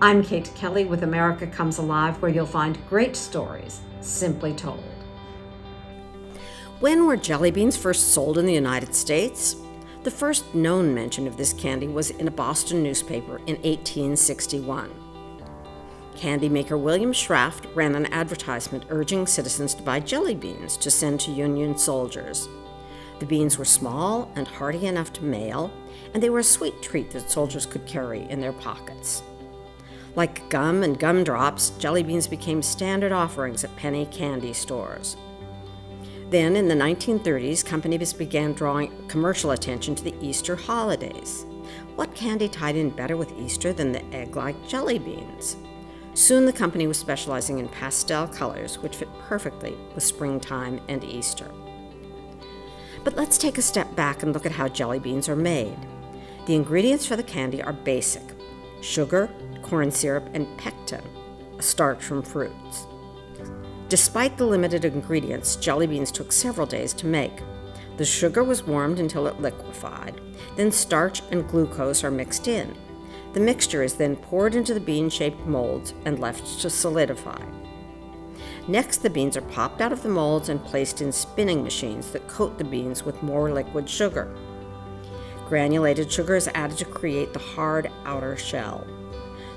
I'm Kate Kelly with America Comes Alive, where you'll find great stories simply told. When were jelly beans first sold in the United States? The first known mention of this candy was in a Boston newspaper in 1861. Candymaker William Schrafft ran an advertisement urging citizens to buy jelly beans to send to Union soldiers. The beans were small and hearty enough to mail, and they were a sweet treat that soldiers could carry in their pockets. Like gum and gumdrops, jelly beans became standard offerings at penny candy stores. Then, in the 1930s, companies began drawing commercial attention to the Easter holidays. What candy tied in better with Easter than the egg-like jelly beans? Soon the company was specializing in pastel colors, which fit perfectly with springtime and Easter. But let's take a step back and look at how jelly beans are made. The ingredients for the candy are basic: sugar, corn syrup, and pectin, a starch from fruits. Despite the limited ingredients, jelly beans took several days to make. The sugar was warmed until it liquefied. Then starch and glucose are mixed in. The mixture is then poured into the bean-shaped molds and left to solidify. Next, the beans are popped out of the molds and placed in spinning machines that coat the beans with more liquid sugar. Granulated sugar is added to create the hard outer shell.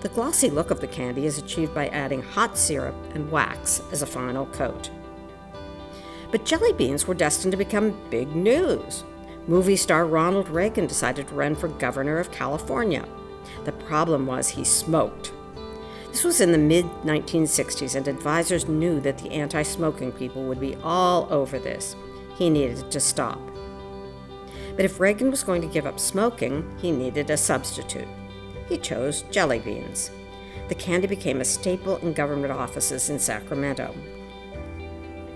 The glossy look of the candy is achieved by adding hot syrup and wax as a final coat. But jelly beans were destined to become big news. Movie star Ronald Reagan decided to run for governor of California. The problem was he smoked. This was in the mid-1960s, and advisors knew that the anti-smoking people would be all over this. He needed to stop. But if Reagan was going to give up smoking, he needed a substitute. He chose jelly beans. The candy became a staple in government offices in Sacramento.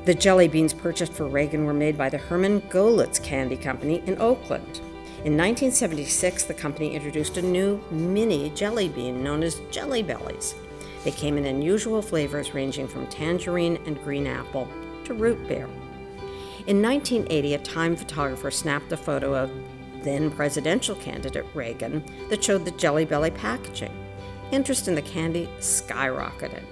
The jelly beans purchased for Reagan were made by the Herman Golitz Candy Company in Oakland. In 1976, the company introduced a new mini jelly bean known as Jelly Bellies. They came in unusual flavors ranging from tangerine and green apple to root beer. In 1980, a Time photographer snapped a photo of then presidential candidate Reagan that showed the Jelly Belly packaging. Interest in the candy skyrocketed.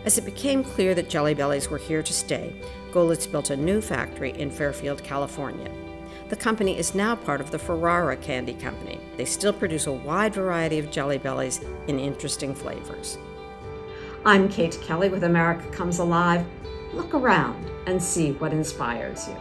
As it became clear that Jelly Bellies were here to stay, Golitz built a new factory in Fairfield, California. The company is now part of the Ferrara Candy Company. They still produce a wide variety of Jelly Bellies in interesting flavors. I'm Kate Kelly with America Comes Alive. Look around and see what inspires you.